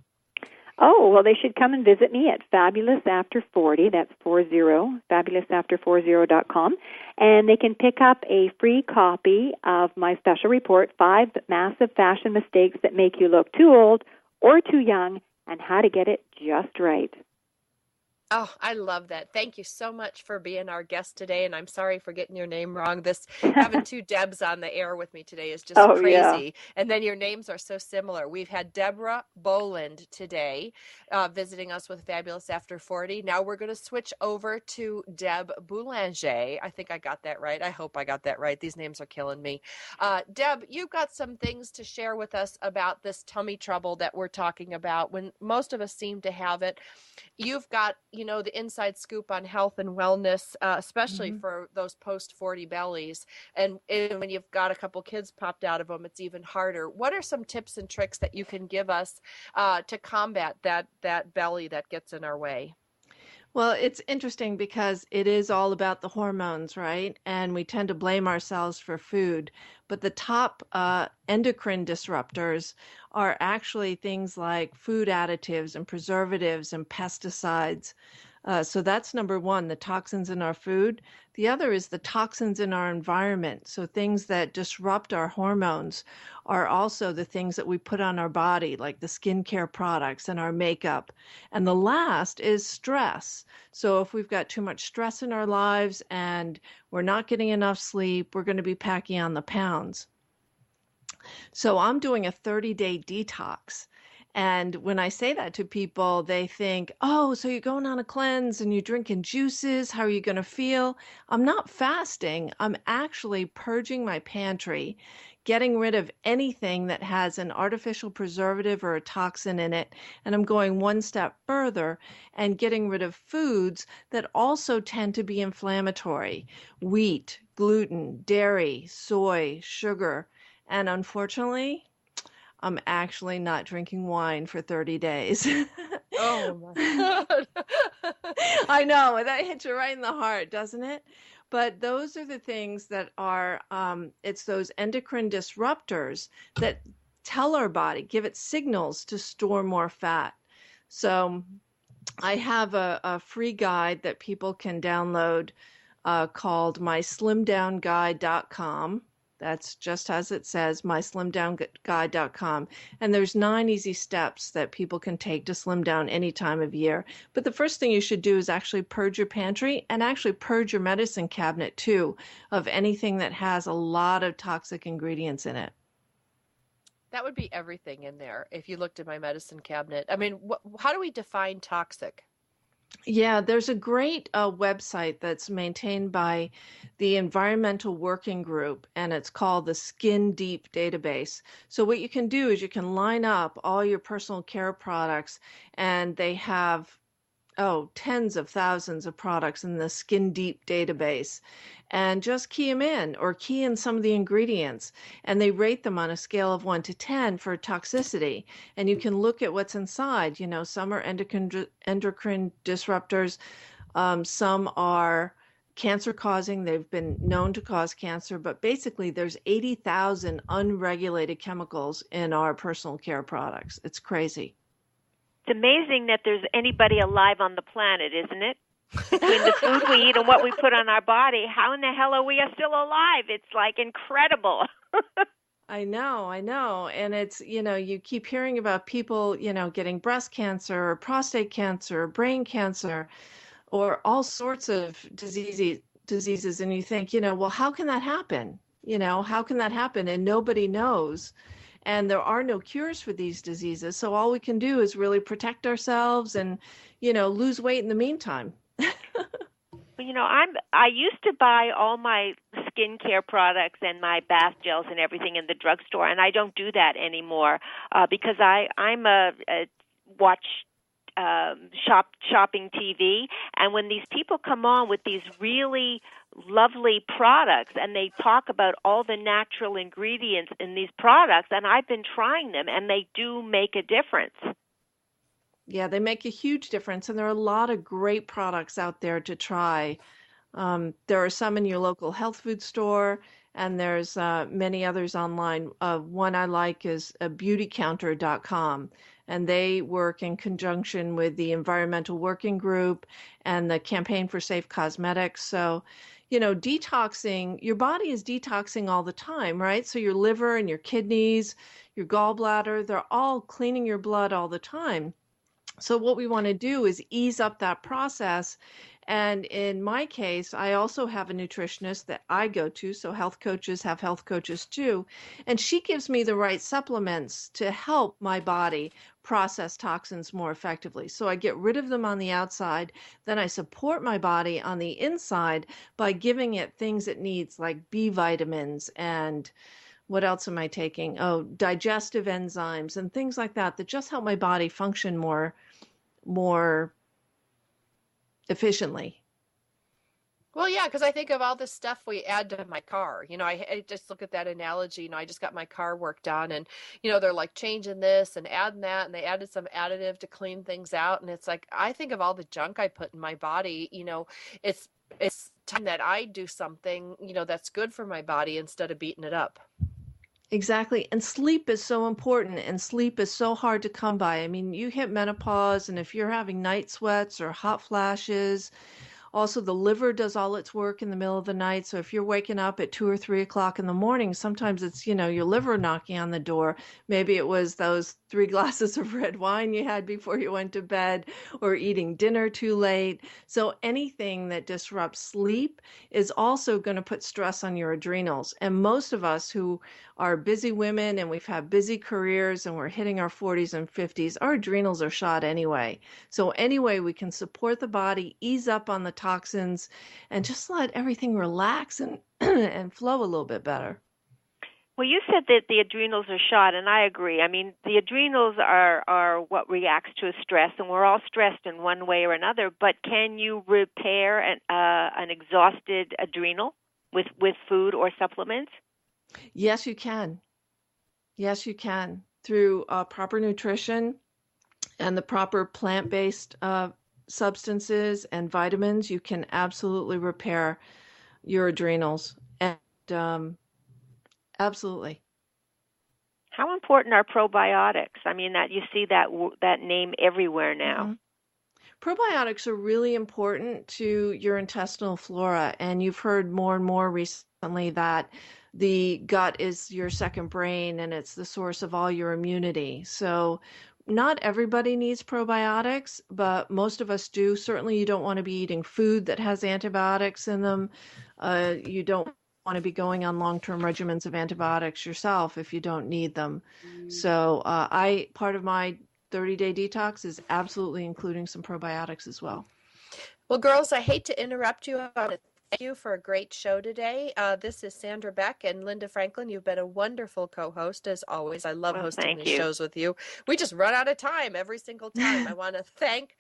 Oh, well, they should come and visit me at Fabulous After 40. That's 40, fabulousafter40.com. And they can pick up a free copy of my special report, 5 Massive Fashion Mistakes That Make You Look Too Old or Too Young, and How to Get It Just Right. Oh, I love that. Thank you so much for being our guest today. And I'm sorry for getting your name wrong. This having two Debs on the air with me today is just Oh, yeah. crazy. And then your names are so similar. We've had Deborah Boland today visiting us with Fabulous After 40. Now we're going to switch over to Deb Boulanger. I think I got that right. I hope I got that right. These names are killing me. Deb, you've got some things to share with us about this tummy trouble that we're talking about when most of us seem to have it. You've got, the inside scoop on health and wellness, especially for those post 40 bellies. And when you've got a couple kids popped out of them, it's even harder. What are some tips and tricks that you can give us to combat that belly that gets in our way? Well, it's interesting because it is all about the hormones, right? And we tend to blame ourselves for food. But the top endocrine disruptors are actually things like food additives and preservatives and pesticides. So that's number one, the toxins in our food. The other is the toxins in our environment. So things that disrupt our hormones are also the things that we put on our body, like the skincare products and our makeup. And the last is stress. So if we've got too much stress in our lives and we're not getting enough sleep, we're going to be packing on the pounds. So I'm doing a 30-day detox. And when I say that to people, they think, oh, so you're going on a cleanse and you're drinking juices. How are you going to feel? I'm not fasting. I'm actually purging my pantry, getting rid of anything that has an artificial preservative or a toxin in it. And I'm going one step further and getting rid of foods that also tend to be inflammatory: wheat, gluten, dairy, soy, sugar. And unfortunately, I'm actually not drinking wine for 30 days. Oh my God. I know, that hits you right in the heart, doesn't it? But those are the things that are, it's those endocrine disruptors that tell our body, give it signals to store more fat. So I have a free guide that people can download called myslimdownguide.com. That's just as it says, myslimdownguide.com. And there's 9 easy steps that people can take to slim down any time of year. But the first thing you should do is actually purge your pantry and actually purge your medicine cabinet too of anything that has a lot of toxic ingredients in it. That would be everything in there if you looked at my medicine cabinet. I mean, how do we define toxic? Yeah, there's a great website that's maintained by the Environmental Working Group, and it's called the Skin Deep Database. So what you can do is you can line up all your personal care products, and they have tens of thousands of products in the Skin Deep database, and just key them in or key in some of the ingredients, and they rate them on a scale of 1 to 10 for toxicity. And you can look at what's inside. Some are endocrine disruptors, some are cancer causing. They've been known to cause cancer, but basically there's 80,000 unregulated chemicals in our personal care products. It's crazy. It's amazing that there's anybody alive on the planet, isn't it? Between the food we eat and what we put on our body, how in the hell are we still alive? It's like incredible. I know. And it's, you keep hearing about people, getting breast cancer or prostate cancer or brain cancer or all sorts of diseases. And you think, well, how can that happen? How can that happen? And nobody knows. And there are no cures for these diseases. So all we can do is really protect ourselves and, lose weight in the meantime. I used to buy all my skincare products and my bath gels and everything in the drugstore, and I don't do that anymore because I'm a shopping TV, and when these people come on with these really lovely products and they talk about all the natural ingredients in these products, and I've been trying them, and they do make a difference. Yeah, they make a huge difference, and there are a lot of great products out there to try. There are some in your local health food store, and there's many others online. One I like is beautycounter.com, and they work in conjunction with the Environmental Working Group and the Campaign for Safe Cosmetics. So, detoxing, your body is detoxing all the time, right? So your liver and your kidneys, your gallbladder, they're all cleaning your blood all the time. So what we want to do is ease up that process. And in my case, I also have a nutritionist that I go to. So health coaches have health coaches too. And she gives me the right supplements to help my body process toxins more effectively. So I get rid of them on the outside. Then I support my body on the inside by giving it things it needs, like B vitamins and what else am I taking? Oh, digestive enzymes and things like that just help my body function more efficiently. Well, yeah, because I think of all the stuff we add to my car. I just look at that analogy. I just got my car worked on, and they're like changing this and adding that, and they added some additive to clean things out. And it's like I think of all the junk I put in my body. It's time that I do something that's good for my body instead of beating it up. Exactly. And sleep is so important, and sleep is so hard to come by. I mean, you hit menopause, and if you're having night sweats or hot flashes, also, the liver does all its work in the middle of the night. So if you're waking up at 2 or 3 o'clock in the morning, sometimes it's, your liver knocking on the door. Maybe it was those 3 glasses of red wine you had before you went to bed, or eating dinner too late. So anything that disrupts sleep is also going to put stress on your adrenals. And most of us who are busy women and we've had busy careers and we're hitting our 40s and 50s, our adrenals are shot anyway. So anyway, we can support the body, ease up on the toxins, and just let everything relax and and flow a little bit better. Well, you said that the adrenals are shot, and I agree. I mean, the adrenals are what reacts to stress, and we're all stressed in one way or another. But can you repair an exhausted adrenal with food or supplements? Yes, you can. Yes, you can. Through proper nutrition and the proper plant-based substances and vitamins, you can absolutely repair your adrenals. And absolutely. How important are probiotics? I mean, that you see that name everywhere now. Mm-hmm. Probiotics are really important to your intestinal flora, and you've heard more and more recently that the gut is your second brain and it's the source of all your immunity. So not everybody needs probiotics, but most of us do. Certainly you don't want to be eating food that has antibiotics in them. You don't want to be going on long-term regimens of antibiotics yourself if you don't need them. So part of my 30-day detox is absolutely including some probiotics as well. Well, girls, I hate to interrupt you. I want to thank you for a great show today. This is Sandra Beck and Linda Franklin. You've been a wonderful co-host, as always. I love hosting these shows with you. We just run out of time every single time. I want to thank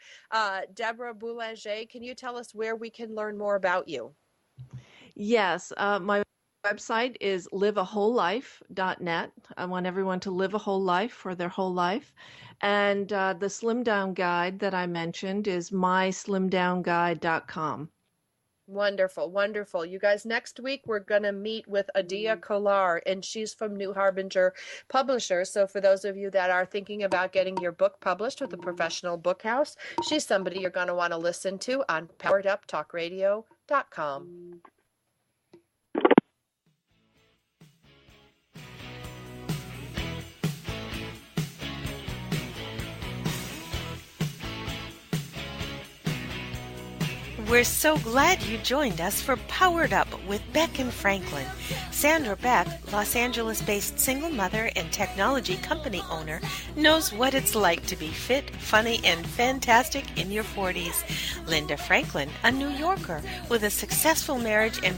Deborah Boland. Can you tell us where we can learn more about you? Yes, my website is liveawholelife.net. I want everyone to live a whole life for their whole life. And the Slim Down Guide that I mentioned is myslimdownguide.com. Wonderful, wonderful. You guys, next week we're going to meet with Adia Kolar, and she's from New Harbinger Publishers. So for those of you that are thinking about getting your book published with a professional book house, she's somebody you're going to want to listen to on powereduptalkradio.com. We're so glad you joined us for Powered Up with Beck and Franklin. Sandra Beck, Los Angeles-based single mother and technology company owner, knows what it's like to be fit, funny, and fantastic in your 40s. Linda Franklin, a New Yorker with a successful marriage and